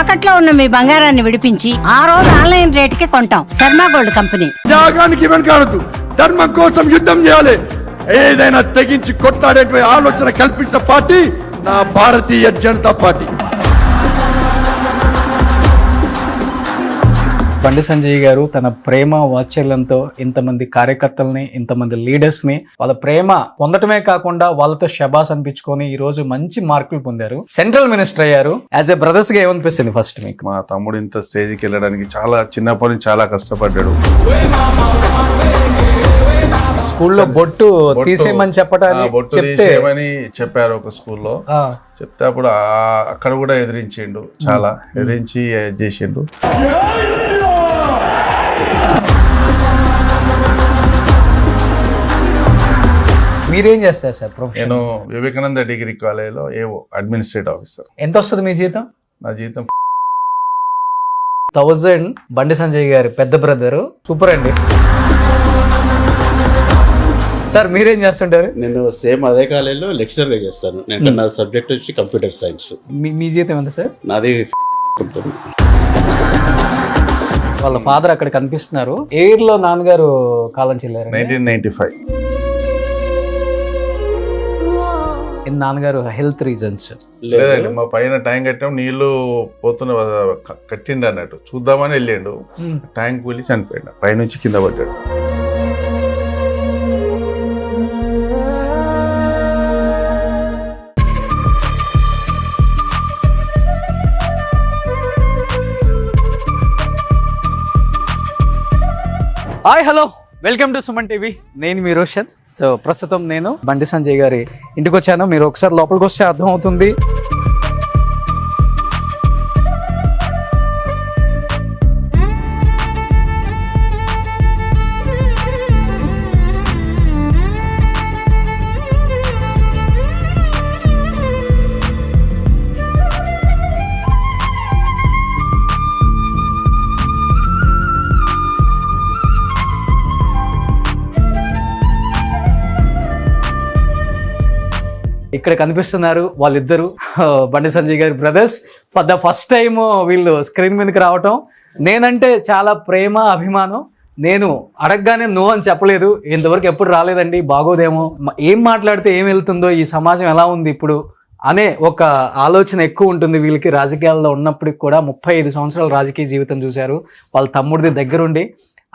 తాకట్లో ఉన్న మీ బంగారాన్ని విడిపించి ఆ రోజు ఆన్లైన్ రేటుకి కొంటాం. Sharma gold company. త్యాగానికి వెనకాడదు, ధర్మం కోసం యుద్ధం చేయాలి. ఏదైనా తెగించి కొట్లాడేటువంటి ఆలోచన కల్పించిన పార్టీ నా భారతీయ జనతా పార్టీ. బండి సంజయ్ గారు తన ప్రేమ వాత్సల్యంతో ఇంతమంది కార్యకర్తల్ని, ఇంతమంది లీడర్స్ ని వాళ్ళ ప్రేమ పొందటమే కాకుండా వాళ్ళతో శబాస్ అనిపించుకొని ఈ రోజు మంచి మార్కులు పొందారు. సెంట్రల్ మినిస్టర్ అయ్యారు. యాజ్ ఎ బ్రదర్స్ గా ఏమనిపిస్తుంది ఫస్ట్ మీకు? మా తమ్ముడు ఇంత స్టేజ్కి వెళ్ళడానికి చాలా చిన్నప్పటి నుంచి చాలా కష్టపడ్డాడు. స్కూల్లో బొట్టు తీసేయమని తీసేయమని చెప్పారు ఒక స్కూల్లో. చెప్తే అప్పుడు అక్కడ కూడా ఎదిరించిండు, చాలా ఎదిరించి చేసిండు. మీరేం చేస్తారు సార్? నేను వివేకానంద డిగ్రీ కాలేజీలో ఏవో అడ్మినిస్ట్రేటివ్ ఆఫీసర్. ఎంత వస్తుంది మీ జీతం? నా జీతం 1000. బండి సంజయ్ గారి పెద్ద బ్రదరు. సూపర్ అండి. సార్ మీరేం చేస్తుంటారు? నేను సేమ్ అదే కాలేజీలో లెక్చరర్ చేస్తాను. నేను నా సబ్జెక్ట్ వచ్చి కంప్యూటర్ సైన్స్. మీ జీతం ఎంత సార్? నాది ఉంటుంది. వాళ్ళ ఫాదర్ అక్కడ కనిపిస్తున్నారు. ఏ ఇయర్ లో నాన్నగారు కాలం చెల్లారు? 1995. నాన్నగారు హెల్త్ రీజన్స్ లేదండి, మా పైన ట్యాంక్ కట్టాం, నీళ్లు పోతున్న కట్టిండు అన్నట్టు చూద్దామని వెళ్ళిండు. ట్యాంక్ కూలి చనిపోయాడు, పైనుంచి కింద పడ్డాడు. Hi hello, welcome to Suman TV. నేను మీ రోషన్. సో ప్రస్తుతం నేను బండి సంజయ్ గారి ఇంటికి వచ్చాను. మీరు ఒకసారి లోపలికి వస్తే అర్థం అవుతుంది. ఇక్కడ కనిపిస్తున్నారు వాళ్ళిద్దరు, బండి సంజయ్ గారి brothers. For the first time వీళ్ళు స్క్రీన్ మీదకి రావటం. నేనంటే చాలా ప్రేమ, అభిమానం. నేను అడగగానే నో అని చెప్పలేదు. ఇంతవరకు ఎప్పుడు రాలేదండి, బాగోదేమో, ఏం మాట్లాడితే ఏం వెళ్తుందో, ఈ సమాజం ఎలా ఉంది ఇప్పుడు అనే ఒక ఆలోచన ఎక్కువ ఉంటుంది వీళ్ళకి. రాజకీయాల్లో ఉన్నప్పటికి కూడా 35 సంవత్సరాల రాజకీయ జీవితం చూశారు. వాళ్ళ తమ్ముడిది దగ్గరుండి.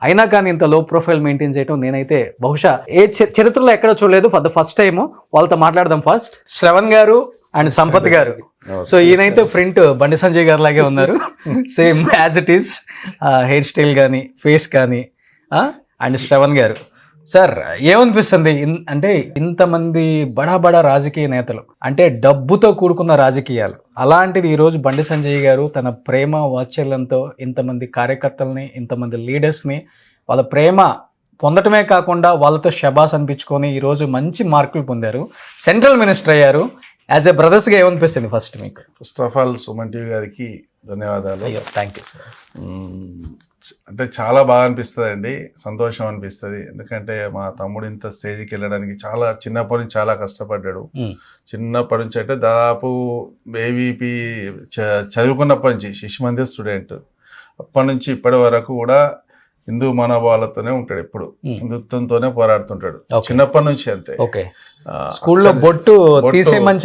అయినా కానీ ఇంత లో ప్రొఫైల్ మెయింటైన్ చేయడం నేనైతే బహుశా ఏ చరిత్రలో ఎక్కడ చూడలేదు. ఫర్ ద ఫస్ట్ టైం వాళ్ళతో మాట్లాడదాం. ఫస్ట్ శ్రవణ్ గారు అండ్ సంపత్ గారు. సో ఈయనైతే ఫ్రంట్ బండి సంజయ్ గారు లాగే ఉన్నారు, same as it is, hair style కానీ ఫేస్ కానీ. అండ్ శ్రవణ్ గారు, సార్ ఏమనిపిస్తుంది అంటే ఇంతమంది బడా రాజకీయ నేతలు అంటే డబ్బుతో కూడుకున్న రాజకీయాలు, అలాంటిది ఈరోజు బండి సంజయ్ గారు తన ప్రేమ వాత్సల్యంతో ఇంతమంది కార్యకర్తల్ని, ఇంతమంది లీడర్స్ని వాళ్ళ ప్రేమ పొందటమే కాకుండా వాళ్ళతో శబాస్ అనిపించుకొని ఈరోజు మంచి మార్కులు పొందారు. సెంట్రల్ మినిస్టర్ అయ్యారు. యాజ్ ఎ బ్రదర్స్గా ఏమనిపిస్తుంది ఫస్ట్ మీకు? First of all Suman TV గారికి ధన్యవాదాలు. Thank you sir. అంటే చాలా బాగా అనిపిస్తుంది అండి, సంతోషం అనిపిస్తుంది. ఎందుకంటే మా తమ్ముడు ఇంత స్టేజ్కి వెళ్ళడానికి చాలా చిన్నప్పటి నుంచి చాలా కష్టపడ్డాడు. చిన్నప్పటి నుంచి అంటే దాదాపు ఏవీపీ చదువుకున్నప్పటి నుంచి శిశు మందిర్ స్టూడెంట్, అప్పటి నుంచి ఇప్పటి వరకు కూడా హిందూ మనోభావాలతోనే ఉంటాడు, ఎప్పుడు హిందుత్వంతోనే పోరాడుతుంటాడు చిన్నప్పటి నుంచి. అంతే. స్కూల్లో బొట్టు తీసేయమని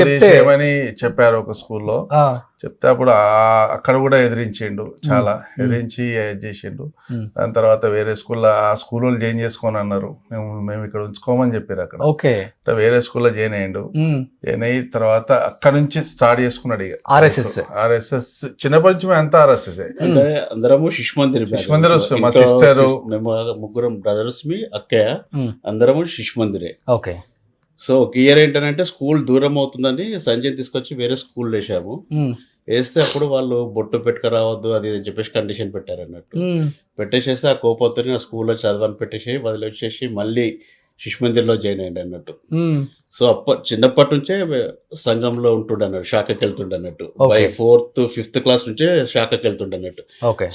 తీసేయమని చెప్పారు ఒక స్కూల్లో. చెప్తే అప్పుడు అక్కడ కూడా ఎదిరించిండు, చాలా ఎదిరించి చేసిండు. దాని తర్వాత వేరే స్కూల్లో ఆ స్కూల్ వాళ్ళు జాయిన్ చేసుకోని అన్నారు, మేము ఇక్కడ ఉంచుకోమని చెప్పారు. అక్కడ వేరే స్కూల్లో జాయిన్ అయ్యిండు. జాయిన్ అయిన తర్వాత అక్కడ నుంచి స్టార్ట్ చేసుకున్నాడు ఇక ఆర్ఎస్ఎస్. చిన్నప్పటి నుంచి మేము అంతా ఆర్ఎస్ఎస్. అందరము శిశు మందిర్ వస్తాం. మా సిస్టర్, మేము ముగ్గురం బ్రదర్స్, మీ అక్కయ్య, అందరము శిశు మందిరే. ఓకే. సో ఒక ఇయర్ ఏంటంటే స్కూల్ దూరం అవుతుందని సంజయ్ తీసుకొచ్చి వేరే స్కూల్ వేసాము. వేస్తే అప్పుడు వాళ్ళు బొట్టు పెట్టుకురావద్దు అది అని చెప్పేసి కండిషన్ పెట్టారు అన్నట్టు. పెట్టేసేసి ఆ కోపంతో ఆ స్కూల్లో చదవని పెట్టేసి వదిలేసేసి మళ్ళీ శిశు మందిర్లో జాయిన్ అయ్యండి అన్నట్టు. సో చిన్నప్పటి నుంచే సంఘంలో ఉంటుండే అన్నట్టు, శాఖకి వెళ్తుండే అన్నట్టు. బై 4th 5th క్లాస్ నుంచే శాఖకి వెళ్తుండే అన్నట్టు.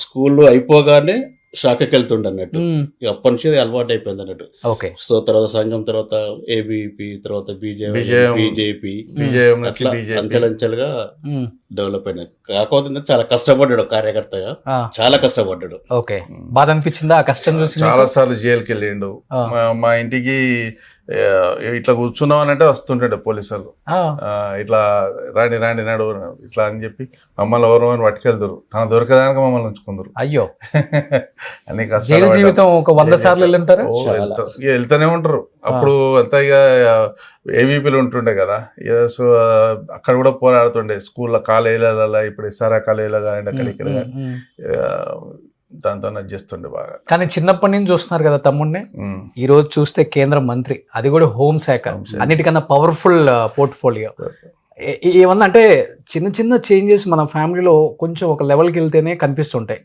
స్కూల్ అయిపోగానే షాక్కి వెళ్తుండే అన్నట్టు. ఇక అప్పటి నుంచి అది అలవాటు అయిపోయింది అన్నట్టు. ఓకే. సో తర్వాత సంఘం, తర్వాత ఏబీపీ, తర్వాత బీజేపీ విజయం అట్లా అంచెలంచెలుగా డెవలప్ అయినది. కాకపోతే చాలా కష్టపడ్డాడు కార్యకర్తగా, చాలా కష్టపడ్డాడు. ఓకే. బాధ అనిపించిందా ఆ కష్టం చూసి? చాలా సార్లు జైలుకి వెళ్ళిండు. మా ఇంటికి ఇట్లా కూర్చున్నాం అని అంటే వస్తుంటాడు పోలీసులు, ఇట్లా రాండి రాండి నడు ఇట్లా అని చెప్పి మమ్మల్ని ఎవరు అని పట్టుకెళ్తారు. తన దొరకదానికి మమ్మల్ని ఉంచుకుందరు. అయ్యో, అన్ని జైలు జీవితం ఒక 100 సార్లు వెళ్ళుంటారా? వెళ్తూనే ఉంటారు. అప్పుడు అంతా ఇక ఏవీపీలు ఉంటుండే కదా, సో అక్కడ కూడా పోరాడుతుండే స్కూల్లో, కాలేజీలలో. ఇప్పుడు ఎస్ఆర్ఆ కాలేజీలో కానీ అక్కడ ఇక్కడ దాంతో చేస్తుండే బాగా. కానీ చిన్నప్పటి నుంచి చూస్తున్నారు కదా తమ్ముడిని. ఈ రోజు చూస్తే కేంద్ర మంత్రి, అది కూడా హోంశాఖ, అన్నిటికన్నా పవర్ఫుల్ పోర్ట్ఫోలియో. ఏమన్నా అంటే చిన్న చిన్న చేంజెస్ మన ఫ్యామిలీలో కొంచెం ఒక లెవెల్కి వెళ్తేనే కనిపిస్తుంటాయి.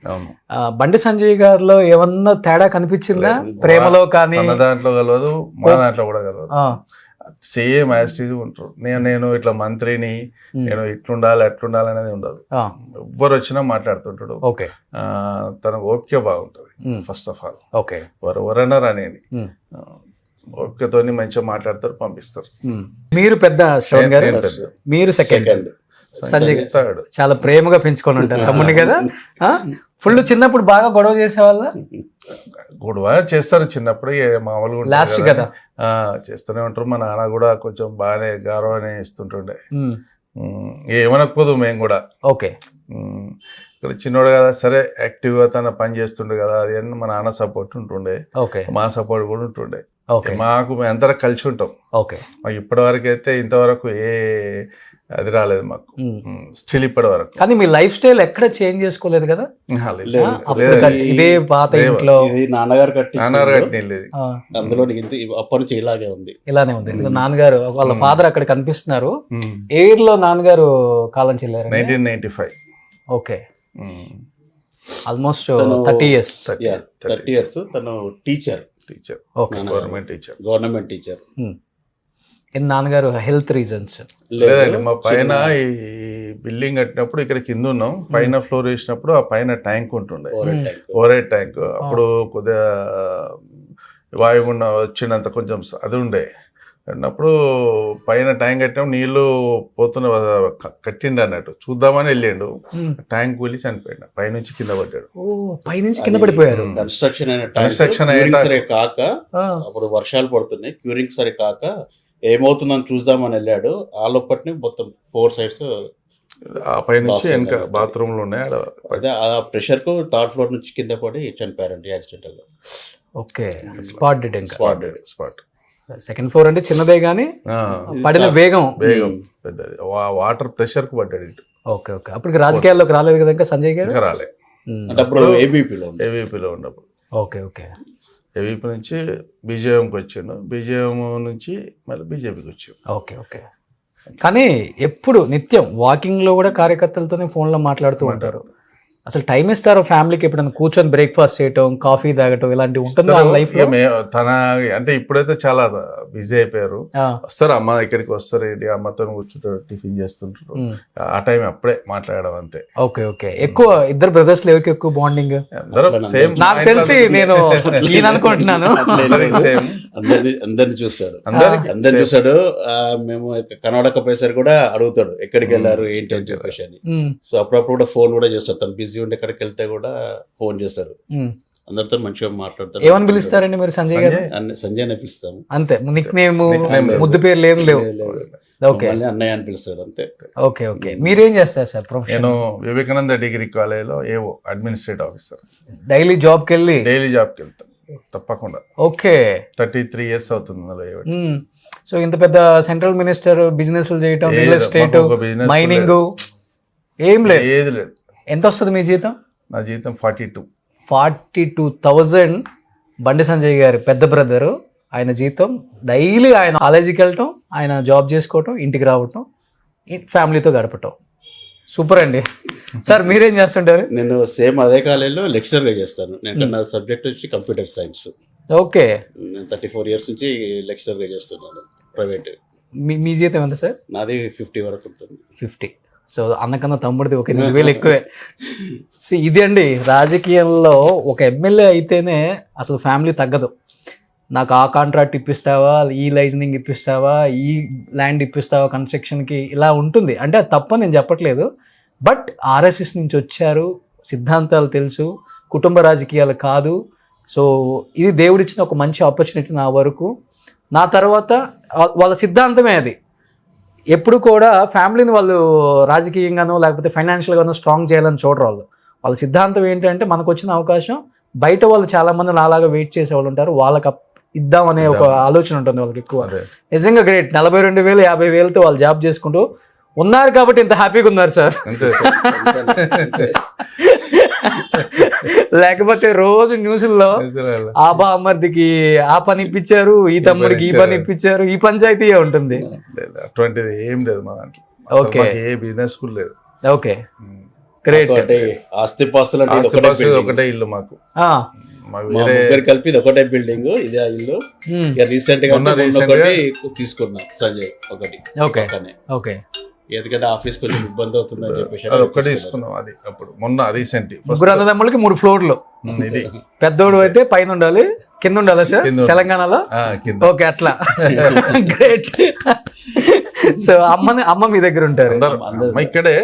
బండి సంజయ్ గారిలో ఏమన్నా తేడా కనిపించిందా? ప్రేమలో కానీ దాంట్లో కలవదు, మా దాంట్లో కూడా కలవదు. సేమ్ యాస్టీజ్ ఉంటారు. నేను ఇట్లా మంత్రిని, నేను ఇట్లుండాలి అట్లుండాలి అనేది ఉండదు. ఎవ్వరు వచ్చినా మాట్లాడుతుంటాడు. ఓకే. తనకు ఓపిక బాగుంటుంది. ఫస్ట్ ఆఫ్ ఆల్ ఓకే, ఎవరన్నా రానేది ఓపికతోని మంచిగా మాట్లాడతారు, పంపిస్తారు. మీరు పెద్ద శ్రవణ్ గారు, మీరు సెకండ్. సంజయ్ చాలా ప్రేమగా పెంచుకొని ఉంటారు తమ్ముడిని కదా. ఫుల్ చిన్నప్పుడు బాగా గొడవ చేసేవాళ్ళ? గొడవ చేస్తారు చిన్నప్పుడు, మామూలుగా లాస్ట్ కదా చేస్తూనే ఉంటారు. మా నాన్న కూడా కొంచెం బాగానే గౌరవాన్ని ఇస్తుంటుండే. ఏమనకపోదు మేము కూడా. ఓకే. ఇక్కడ చిన్నోడు కదా, సరే యాక్టివ్గా తన పని చేస్తుండే కదా, అది అని మా నాన్న సపోర్ట్ ఉంటుండే, మా సపోర్ట్ కూడా ఉంటుండే. మాకు మేము అందరం కలిసి ఉంటాం. ఓకే. మాకు ఇప్పటి వరకు అయితే ఇంతవరకు అది రాలేదు మాకు, స్టిల్ ఇప్పటి వరకు. కానీ మీ లైఫ్ స్టైల్ ఎక్కడ చేంజ్ చేసుకోలేదు కదా? ఇదే పాత ఇంట్లో నాన్నగారు కట్టినది అందులో అప్పటి నుంచి ఇలానే ఉంది. నాన్నగారు వాళ్ళ ఫాదర్ అక్కడ కనిపిస్తున్నారు. ఏ ఇయర్ లో నాన్నగారు కాలం చెల్లారు? 1995. ఓకే. Almost 30 years. 30 years. తను టీచర్, గవర్నమెంట్ టీచర్. నాన్నగారు హెల్త్ రీజన్స్ లేదండి. మా పైన ఈ బిల్డింగ్ కట్టినప్పుడు ఇక్కడ కింద ఉన్నాం, పైన ఫ్లోర్ వేసినప్పుడు ఆ పైన ట్యాంక్ ఉంటుండే, ఓవర్ ట్యాంక్. అప్పుడు కొద్దిగా వాయుగుండం వచ్చినంత కొంచెం అది ఉండే. అన్నప్పుడు పైన ట్యాంక్ కట్టినప్పుడు నీళ్లు పోతున్న కట్టిండు అన్నట్టు చూద్దామని వెళ్ళిండు, ట్యాంక్ కూలి చనిపోయాడు, పైనుంచి కింద పడ్డాడు. పైనుంచి కింద పడిపోయారు. కన్స్ట్రక్షన్ సరే కాక, అప్పుడు వర్షాలు పడుతున్నాయి, క్యూరింగ్ సరే కాక ఏమవుతుందని చూద్దామని వెళ్ళాడు. ఆ లోపటిని మొత్తం 4 sides ఆ పైనుంచి వెనక బాత్రూమ్లు ఉన్నాయి. అదే ఆ ప్రెషర్ కు 3rd floor నుంచి కింద పడి చనిపోయారండి యాక్సిడెంటల్ గా. Okay. Spot dead. Spot. 2nd floor అంటే చిన్నదే గానీ పడిన వేగం పెద్దది, వాటర్ ప్రెషర్ కు పడ్డాడు ఇటు. ఓకే. ఓకే. అప్పటికి రాజకీయాల్లోకి రాలేదు కదా ఇంకా సంజయ్ గారు? ఇంకా రాలే. అప్పుడు ఏబీపీలో ఉన్నప్పుడు. ఓకే. ఓకే. ఏవీపీ నుంచి బీజేఎంకి వచ్చాను, బీజేఎం నుంచి మళ్ళీ బీజేపీకి వచ్చాను. ఓకే. ఓకే. కానీ ఎప్పుడు నిత్యం వాకింగ్ లో కూడా కార్యకర్తలతోనే ఫోన్ లో మాట్లాడుతూ ఉంటారు. అసలు టైం ఇస్తారో ఫ్యామిలీకి? ఎప్పుడైనా కూర్చొని బ్రేక్ఫాస్ట్ చేయటం, కాఫీ తాగటం ఇలాంటివి ఉంటుందో లైఫ్ లో? తన అంటే ఇప్పుడైతే చాలా బిజీ అయిపోయారు. వస్తారు అమ్మ ఇక్కడికి వస్తారు, ఏంటి అమ్మతో కూర్చుంటారు, టిఫిన్ చేస్తుంటారు. ఆ టైం అప్పుడే మాట్లాడడం అంతే. ఓకే. ఓకే. ఎక్కువ ఇద్దరు బ్రదర్స్ ఎవరికి ఎక్కువ బాండింగ్? నాకు తెలిసి నేను ఈయన అనుకుంటున్నాను. అందరిని చూస్తాడు. మేము కనబడకపోయేసరికి కూడా అడుగుతాడు ఎక్కడికి వెళ్ళారు ఏంటి అని చెప్పేసి అని. సో అప్పుడప్పుడు కూడా ఫోన్ కూడా చేస్తాడు. తను బిజీ ఉంటే ఎక్కడికి వెళ్తే కూడా ఫోన్ చేస్తారు. అందరితో మంచిగా మాట్లాడతారు. ఏమని పిలుస్తారండి మీరు సంజయ్ గారు? సంజయ్ అనే పిలుస్తాము అంతే. నిక్ నేమ్, ముద్దు పేర్లు ఏం లేవు? ఓకే. అన్నయ్య అని పిలుస్తాడు అంతే. ఓకే. ఓకే. మీరేం చేస్తారు సార్? నేను వివేకానంద డిగ్రీ కాలేజీలో ఏవో అడ్మినిస్ట్రేటివ్ ఆఫీసర్. డైలీ జాబ్కి వెళ్తాను తప్పకుండా. ఓకే. 33 years అవుతుంది. సో ఇంత పెద్ద సెంట్రల్ మినిస్టర్, బిజినెస్ చేయటం, రియల్ ఎస్టేట్, మైనింగ్ ఏం లేదు? ఏది లేదు. ఎంత వస్తుంది మీ జీతం? నా జీతం 42,000. బండి సంజయ్ గారు పెద్ద బ్రదరు, ఆయన జీతం. డైలీ ఆయన కాలేజీకి వెళ్ళటం, ఆయన జాబ్ చేసుకోవటం, ఇంటికి రావటం, ఫ్యామిలీతో గడపటం. సూపర్ అండి. సార్ మీరేం చేస్తుంటారు? నేను సేమ్ అదే కాలేజీలో లెక్చరర్గా చేస్తాను. నేను నా సబ్జెక్ట్ వచ్చి కంప్యూటర్ సైన్స్. ఓకే. నేను 34 years నుంచి లెక్చరర్గా చేస్తున్నాను ప్రైవేట్. మీ జీతం ఎంత సార్? నాది 50 వరకు ఉంటుంది. 50. సో అన్నకన్నా తమ్ముడిది ఒక 8,000 ఎక్కువే. సో ఇది అండి రాజకీయంలో ఒక ఎమ్మెల్యే అయితేనే అసలు ఫ్యామిలీ తగ్గదు. నాకు ఆ కాంట్రాక్ట్ ఇప్పిస్తావా, ఈ లైజనింగ్ ఇప్పిస్తావా, ఈ ల్యాండ్ ఇప్పిస్తావా కన్స్ట్రక్షన్కి, ఇలా ఉంటుంది. అంటే అది తప్పని నేను చెప్పట్లేదు, బట్ ఆర్ఎస్ఎస్ నుంచి వచ్చారు, సిద్ధాంతాలు తెలుసు, కుటుంబ రాజకీయాలు కాదు. సో ఇది దేవుడిచ్చిన ఒక మంచి ఆపర్చునిటీ నా వరకు. నా తర్వాత వాళ్ళ సిద్ధాంతమే అది. ఎప్పుడు కూడా ఫ్యామిలీని వాళ్ళు రాజకీయంగానో లేకపోతే ఫైనాన్షియల్గానో స్ట్రాంగ్ చేయాలని చూడరు వాళ్ళు. వాళ్ళ సిద్ధాంతం ఏంటంటే మనకు వచ్చిన అవకాశం బయట వాళ్ళు చాలామంది నాలాగా వెయిట్ చేసే వాళ్ళు ఉంటారు, వాళ్ళకి ఇద్దామనే ఒక ఆలోచన ఉంటుంది వాళ్ళకి ఎక్కువ. నిజంగా గ్రేట్. 42,000 50,000తో వాళ్ళు జాబ్ చేసుకుంటూ ఉన్నారు కాబట్టి ఇంత హ్యాపీగా ఉన్నారు సార్. లేకపోతే రోజు న్యూస్లో ఆ బామ్మర్దికి ఆ పని ఇప్పించారు, ఈ తమ్ముడికి ఈ పని ఇప్పించారు, ఈ పంచాయతీ ఉంటుంది. అటువంటిది ఏం లేదు మా దాంట్లో. ఓకే, ఏ బిజినెస్ కూడా లేదు. Okay, great. ఆస్తిపాస్తులు ఒకటే ఇల్లు మాకు. కలిపి ఒకటే బిల్డింగ్, ఇదే ఇల్లు. రీసెంట్ గా తీసుకున్నా సంజయ్ ఒకటి. Okay, okay. ఎందుకంటే ఆఫీస్ కొంచెం ఇబ్బంది అవుతుందని చెప్పేసి ఒక్కటి తీసుకున్నాం. అది అప్పుడు మొన్న రీసెంట్ 3 అన్నదమ్ములకి 3 ఫ్లోర్లు. ఇది పెద్దోడు అయితే పైన ఉండాలి, కింద ఉండాలి సార్ తెలంగాణలో. ఓకే, అట్లా గ్రేట్. సో అమ్మ మీ దగ్గర ఉంటారు? ఇక్కడే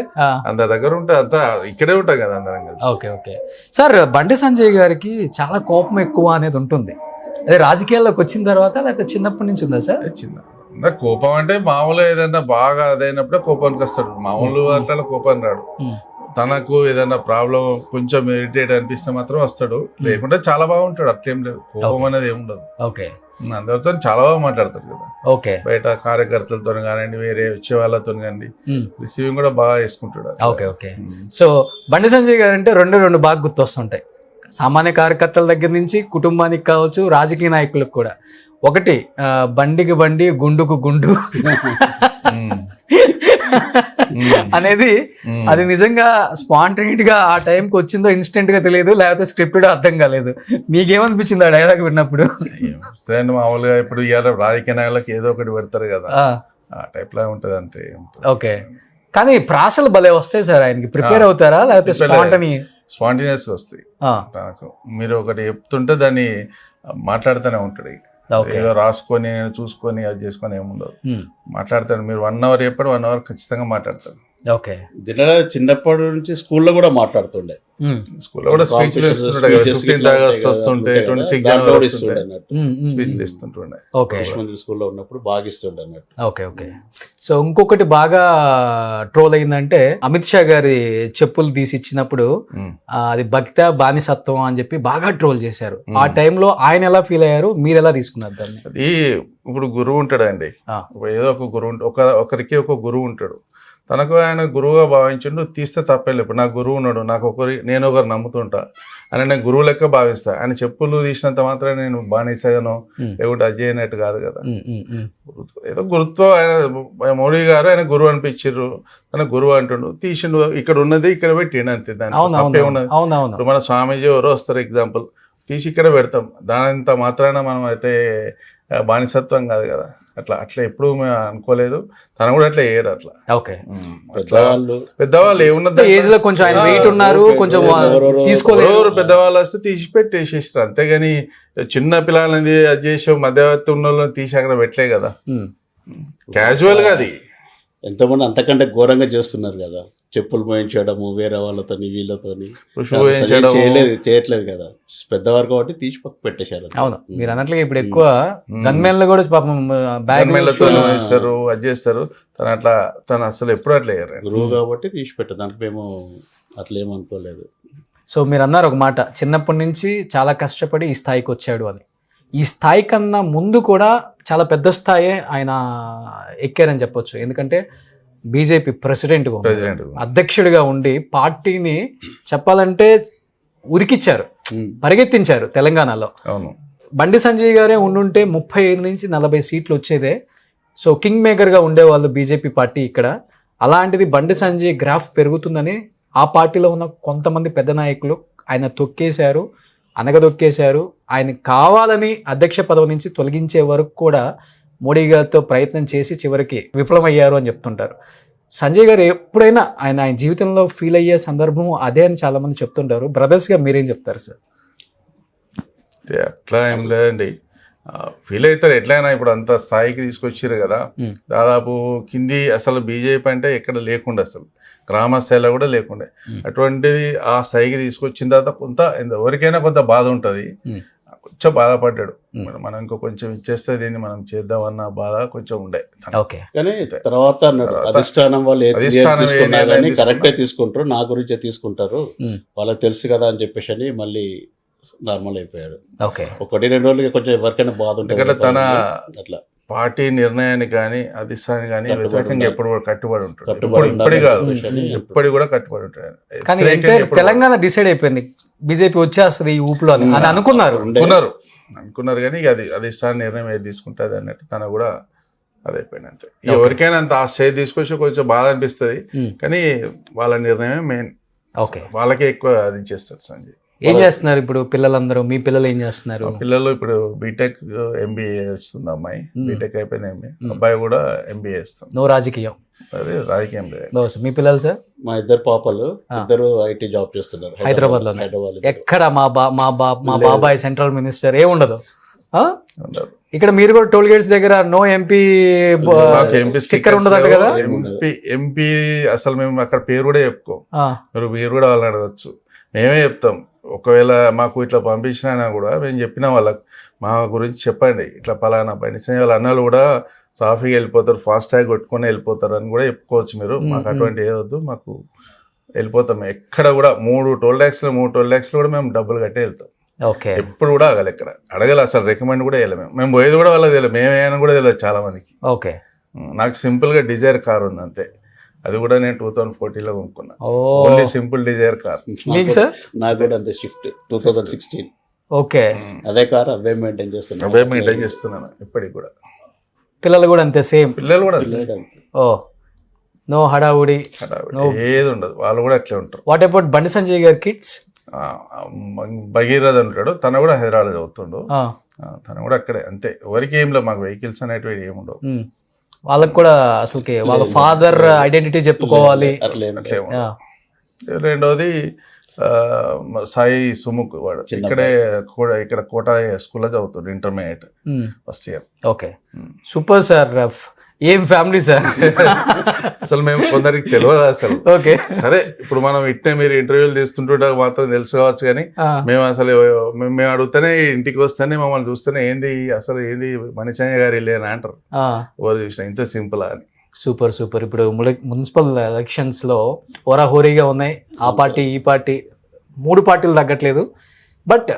అందరి దగ్గర ఉంటే అంతా ఇక్కడే ఉంటాం కదా అందరం కలిసి. Okay, okay. Sir Bandi Sanjay గారికి చాలా కోపం ఎక్కువ అనేది ఉంటుంది. అదే రాజకీయాల్లోకి వచ్చిన తర్వాత లేకపోతే చిన్నప్పటి నుంచి ఉందా సార్? చిన్న కోపం అంటే మామూలు ఏదైనా బాగా అదైనప్పుడే కోపానికి వస్తాడు. మామూలు అట్లా కోపాన్ని రాడు. తనకు ఏదైనా ప్రాబ్లం కొంచెం ఇరిటేట్ అనిపిస్తే మాత్రం వస్తాడు, లేకుంటే చాలా బాగుంటాడు. అట్లేం లేదు, కోపం అనేది ఏముండదు. ఓకే, అందరితో చాలా బాగా మాట్లాడతారు కదా. ఓకే, బయట కార్యకర్తలతో కానివ్వండి, వేరే వచ్చే వాళ్ళతో కానీ రిసీవింగ్ కూడా బాగా చేసుకుంటాడు. Okay, okay. So Bandi Sanjay గారు అంటే రెండు బాగా గుర్తొస్తుంటాయి. సామాన్య కార్యకర్తల దగ్గర నుంచి కుటుంబానికి కావచ్చు, రాజకీయ నాయకులకు కూడా. ఒకటి బండికి బండి, గుండుకు గుండు అనేది అది నిజంగా స్పాంటేనిటీగా ఆ టైంకి వచ్చిందో ఇన్స్టెంట్ గా తెలియదు, లేకపోతే స్క్రిప్టెడ్ అర్థం కాలేదు. మీకేమనిపించింది ఆ డైలాగ్ విన్నప్పుడు? మామూలుగా ఇప్పుడు ఇవాళ రాజకీయ నాయకులకు ఏదో ఒకటి పెడతారు కదా, ఆ టైప్ లా ఉంటది అంతే. ఓకే, కానీ ప్రాసలు భలే వస్తాయి సార్. ఆయనకి ప్రిపేర్ అవుతారా లేకపోతే స్పాంటేనియస్ వస్తాయి తనకు? మీరు ఒకటి చెప్తుంటే దాన్ని మాట్లాడుతూనే ఉంటాడు. ఏదో రాసుకొని చూసుకొని అది చేసుకొని ఏముండదు, మాట్లాడతాడు. మీరు 1 అవర్ చెప్పాడు, 1 అవర్ ఖచ్చితంగా మాట్లాడతాడు. ఓకే, చిన్నప్పటి నుంచి స్కూల్లో కూడా మాట్లాడుతుండే. స్కూల్లో కూడా స్పీచ్లు ఇస్తుంటే, 15th ఆగస్ట్ వస్తుంటే, 26 జనవరి స్పీచ్లు ఇస్తుంటుండే. ఓకే, స్కూల్లో ఉన్నప్పుడు బాగా ఇస్తుండే అన్నట్టు. Okay, okay. సో ఇంకొకటి బాగా ట్రోల్ అయిందంటే అమిత్ షా గారి చెప్పులు తీసి ఇచ్చినప్పుడు అది భక్త బానిసత్వం అని చెప్పి బాగా ట్రోల్ చేశారు. ఆ టైంలో ఆయన ఎలా ఫీల్ అయ్యారు, మీరు ఎలా తీసుకున్నారు దాన్ని? అది ఇప్పుడు గురువు ఉంటాడండి, ఏదో ఒక గురువు, ఒకరికి ఒక గురువు ఉంటాడు. తనకు ఆయన గురువుగా భావించిండు, తీస్తే తప్పేలేదు. ఇప్పుడు నా గురువు ఉన్నాడు, నేను ఒకరు నమ్ముతుంటా అని నేను గురువు లెక్క భావిస్తా. ఆయన చెప్పులు తీసినంత మాత్రం నేను బానిసగాను లేకుంటే అజయనట్టు కాదు కదా. ఏదో గురుత్వం, ఆయన మోడీ గారు ఆయన గురువు అనిపించారు, తన గురువు అంటుండు, తీసిండు, ఇక్కడ ఉన్నది ఇక్కడ పెట్టిండు, అంతే. దాని తప్పే ఉన్నది. ఇప్పుడు మన స్వామీజీ ఎవరో వస్తారు ఎగ్జాంపుల్, తీసి ఇక్కడ పెడతాం, దానంత మాత్రాన మనం అయితే బానిసత్వం కాదు కదా. అట్లా ఎప్పుడు మేము అనుకోలేదు, తను కూడా అట్లా చేయడు. అట్లా ఓకే, పెద్దవాళ్ళు ఏమున్నది ఏజ్ లో కొంచెం ఆయన వెయిట్ ఉన్నారు, కొంచెం తీసుకోలేరు. పెద్దవాళ్ళు వస్తే తీసి పెట్టేసేసారు, అంతేగాని చిన్న పిల్లలని అది చేసే మధ్యవర్తి ఉన్న వాళ్ళని తీసి అక్కడ పెట్టలే కదా. క్యాజువల్ గా అది ఎంతమంది అంతకంటే ఘోరంగా చేస్తున్నారు కదా, చెప్పులు మోయించడము వేరే వాళ్ళతోని వీళ్ళతోని చేయట్లేదు కదా. పెద్దవారు కాబట్టి తీసి పక్క పెట్టేశారు. అవును, మీరు అన్నట్లుగా ఇప్పుడు ఎక్కువ గన్మెన్లు కూడా పాపం ఇస్తారు, అది చేస్తారు. తను అసలు ఎప్పుడు అట్లా గురువు కాబట్టి తీసి పెట్టారు, దానికి మేము అట్లా ఏమనుకోలేదు. సో మీరు అన్నారు ఒక మాట, చిన్నప్పటి నుంచి చాలా కష్టపడి ఈ స్థాయికి వచ్చాడు అని. ఈ స్థాయి కన్నా ముందు కూడా చాలా పెద్ద స్థాయి ఆయన ఎక్కారని చెప్పొచ్చు. ఎందుకంటే బీజేపీ ప్రెసిడెంట్ అధ్యక్షుడిగా ఉండి పార్టీని చెప్పాలంటే ఉరికిచ్చారు, పరిగెత్తించారు తెలంగాణలో. బండి సంజయ్ గారే ఉండుంటే 35 నుంచి 40 సీట్లు వచ్చేదే. సో కింగ్ మేకర్గా ఉండేవాళ్ళు బీజేపీ పార్టీ ఇక్కడ. అలాంటిది బండి సంజయ్ గ్రాఫ్ పెరుగుతుందని ఆ పార్టీలో ఉన్న కొంతమంది పెద్ద నాయకులు ఆయన తొక్కేశారు, అనగదొక్కేశారు. ఆయన కావాలని అధ్యక్ష పదవి నుంచి తొలగించే వరకు కూడా మోడీ గారితో ప్రయత్నం చేసి చివరికి విఫలమయ్యారు అని చెప్తుంటారు. సంజయ్ గారు ఎప్పుడైనా ఆయన జీవితంలో ఫీల్ అయ్యే సందర్భం అదే అని చాలా మంది చెప్తుంటారు. బ్రదర్స్గా మీరేం చెప్తారు సార్? అట్లా ఏం లేదండి, ఫీల్ అవుతారు ఎట్లయినా. ఇప్పుడు అంత స్థాయికి తీసుకొచ్చారు కదా, దాదాపు కింది అసలు బీజేపీ అంటే ఎక్కడ లేకుండా, అసలు గ్రామ స్థాయిలో కూడా లేకుండే. అటువంటిది ఆ స్థాయికి తీసుకొచ్చిన తర్వాత కొంత ఎవరికైనా కొంత బాధ ఉంటుంది. కొంచెం బాధపడ్డాడు, మనం ఇంకో కొంచెం ఇచ్చేస్తే దీన్ని మనం చేద్దామన్న బాధ కొంచెం ఉండే. ఓకే, కానీ తర్వాత అన్నాడు అధిష్టానం వాళ్ళు కరెక్టే తీసుకుంటారు, నా గురించే తీసుకుంటారు, వాళ్ళకి తెలుసు కదా అని చెప్పేసి అని మళ్ళీ నార్మల్ అయిపోయాడు. ఓకే, 1-2 రోజులకి కొంచెం ఎవరికైనా బాధ ఉంటుంది తన అట్లా. పార్టీ నిర్ణయాన్ని కానీ అధిష్టానాన్ని కానీ వ్యతిరేకంగా ఎప్పుడు కూడా కట్టుబడి ఉంటాడు. కట్టుబడి ఇప్పటి కాదు, ఇప్పటి కూడా కట్టుబడి ఉంటాడు. కానీ తెలంగాణ డిసైడ్ అయిపోయింది బీజేపీ వచ్చేస్తుంది ఈ ఊపులో అని అనుకున్నారు కానీ ఇక అది అధిష్టాన నిర్ణయం ఏది తీసుకుంటుంది అన్నట్టు తన కూడా అది అయిపోయింది అంతే. ఎవరికైనా అంత ఆ స్టేజ్ తీసుకొచ్చి కొంచెం బాధ అనిపిస్తుంది, కానీ వాళ్ళ నిర్ణయమే మెయిన్. ఓకే, వాళ్ళకే ఎక్కువ అది చేస్తారు సంజయ్. ఏం చేస్తున్నారు ఇప్పుడు పిల్లలందరూ? మీ పిల్లలు ఏం చేస్తున్నారు? పిల్లలు ఇప్పుడు బీటెక్ ఎంబీఏ చేస్తుంది అమ్మాయి, బీటెక్ అయిపోయింది ఎంబీఏ. అబ్బాయి కూడా ఎంబీఏ చేస్తుంది. నో రాజకీయం, అదే రాజకీయం లేదు. మీ పిల్లలు సార్? మా 2 పాపలు, ఇద్దరు ఐటీ జాబ్ చేస్తున్నారు హైదరాబాద్ లో. ఎక్కడ మా బాబాయ్ సెంట్రల్ మినిస్టర్ ఏముండదు. ఇక్కడ మీరు కూడా టోల్ గేట్స్ దగ్గర నో ఎంపీ స్టిక్కర్ ఉండదంట కదా? ఎంపీ అసలు మేము అక్కడ పేరు కూడా చెప్పుకోం, మీరు కూడా వాళ్ళని అడగచ్చు, మేమే చెప్తాం. ఒకవేళ మాకు ఇట్లా పంపించినా కూడా మేము చెప్పిన వాళ్ళకి మా గురించి చెప్పండి, ఇట్లా పలానా పని వాళ్ళ అన్నలు కూడా సాఫీగా వెళ్ళిపోతారు, ఫాస్ట్ ట్యాగ్ కొట్టుకొని వెళ్ళిపోతారు అని కూడా చెప్పుకోవచ్చు మీరు. మాకు అటువంటి ఏదొద్దు, మాకు వెళ్ళిపోతాం. ఎక్కడ కూడా 3 టోల్ ట్యాక్స్లు కూడా మేము డబ్బులు కట్టే వెళ్తాం. ఓకే, ఎప్పుడు కూడా ఆగలి, ఎక్కడ అడగల, అసలు రికమెండ్ కూడా వేయలేము. మేము పోయేది కూడా వాళ్ళకి తెలియదు, మేమేమైనా కూడా తెలియదు చాలా మందికి. ఓకే, నాకు సింపుల్గా డిజైర్ కార్ ఉంది అంతే, అది కూడా నేను 2014లో కొనుక్కున్నా. Only simple Dzire car. మీకు సార్? నాకు కూడా అంతే, షిఫ్ట్ 2016. ఓకే, అదే కార్ అవే మెయింటైన్ చేస్తున్నాను ఇప్పటికి కూడా. పిల్లలు కూడా అంతే సేమ్? పిల్లలు కూడా ఓ, నో హడావుడి ఏది ఉండదు, వాళ్ళు కూడా అట్లే ఉంటారు. వాట్ అబౌట్ బండి సంజయ్ గారి కిడ్స్? భగీరథ ఉంటాడు, తను కూడా హైదరాబాద్ చదువుతుండు, తను కూడా అక్కడే అంతే. ఎవరికి ఏం లేవు, మాకు వెహికల్స్ అనేటివి ఏముండవు. వాళ్ళకి కూడా అసలుకి వాళ్ళ ఫాదర్ ఐడెంటిటీ చెప్పుకోవాలి అట్లే. రెండోది సాయి సుముఖ్, వాడు ఇక్కడే ఇక్కడ కోట స్కూల్లో చదువుతాడు, intermediate first year. Okay, super sir. ఏం ఫ్యామిలీ సార్ అసలు మేము కొందరికి తెలియదు అసలు. ఓకే, సరే ఇప్పుడు మనం ఇట్టే మీరు ఇంటర్వ్యూలు తీస్తుంటే మాత్రం తెలుసు కావచ్చు, కానీ మేము అసలు మేము అడుగుతానే ఇంటికి వస్తేనే మమ్మల్ని చూస్తేనే ఏంది అసలు ఏంది మణిచంద్ర గారు వెళ్ళాను అంటారు, ఎవరు చూసినా ఇంత సింపుల్ అని. Super super. ఇప్పుడు మున్సిపల్ ఎలక్షన్స్ లో హోరాహోరీగా ఉన్నాయి, ఆ పార్టీ ఈ పార్టీ 3 పార్టీలు తగ్గట్లేదు. బట్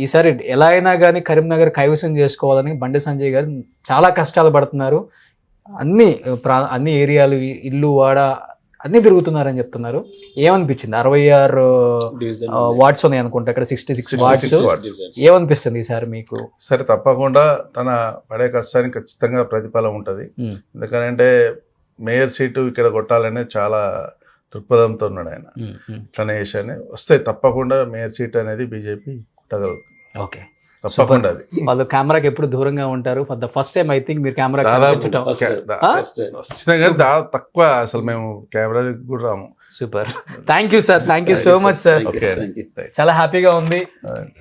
ఈసారి ఎలా అయినా కానీ కరీంనగర్ కైవసం చేసుకోవాలని బండి సంజయ్ గారు చాలా కష్టాలు పడుతున్నారు. అన్ని ఏరియాలు, ఇల్లు, వాడ అన్ని తిరుగుతున్నారని చెప్తున్నారు. ఏమనిపించింది? 66 వార్డ్స్ ఉన్నాయి అనుకుంటా, ఇక్కడ 66 వార్డ్స్. ఏమనిపిస్తుంది ఈసారి మీకు? సరే, తప్పకుండా తన పడే కష్టానికి ఖచ్చితంగా ప్రతిఫలం ఉంటుంది. ఎందుకంటే మేయర్ సీటు ఇక్కడ కొట్టాలనే చాలా దృక్పథంతో ఉన్నాడు ఆయన. ఇట్లనే చేశానే వస్తే తప్పకుండా మేయర్ సీట్ అనేది బీజేపీ కొట్టగలుగుతుంది. ఓకే, తప్పకుండా. అది వాళ్ళు కెమెరాకి ఎప్పుడు దూరంగా ఉంటారు. For the first time I think మీరు కెమెరా వచ్చినా కానీ తక్కువ, అసలు మేము కెమెరా కూడా రాము. Super, thank you sir, thank you so much sir. చాలా హ్యాపీగా ఉంది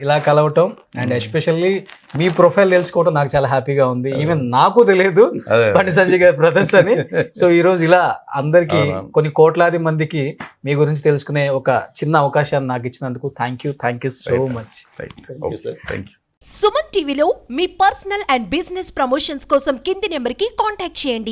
ఇలా కలవటం, అండ్ ఎస్పెషల్లీ మీ ప్రొఫైల్ తెలుసుకోవటం నాకు చాలా హ్యాపీగా ఉంది. ఈవెన్ నాకు తెలియదు బండి సంజయ్ గారి బ్రదర్స్ అని. సో ఈ రోజు ఇలా అందరికి కొన్ని కోట్లాది మందికి మీ గురించి తెలుసుకునే ఒక చిన్న అవకాశాన్ని నాకు ఇచ్చినందుకు thank you so much. Suman టీవీలో మీ పర్సనల్ అండ్ బిజినెస్ ప్రమోషన్స్ కోసం కింది నెంబర్కి కాంటాక్ట్ చేయండి.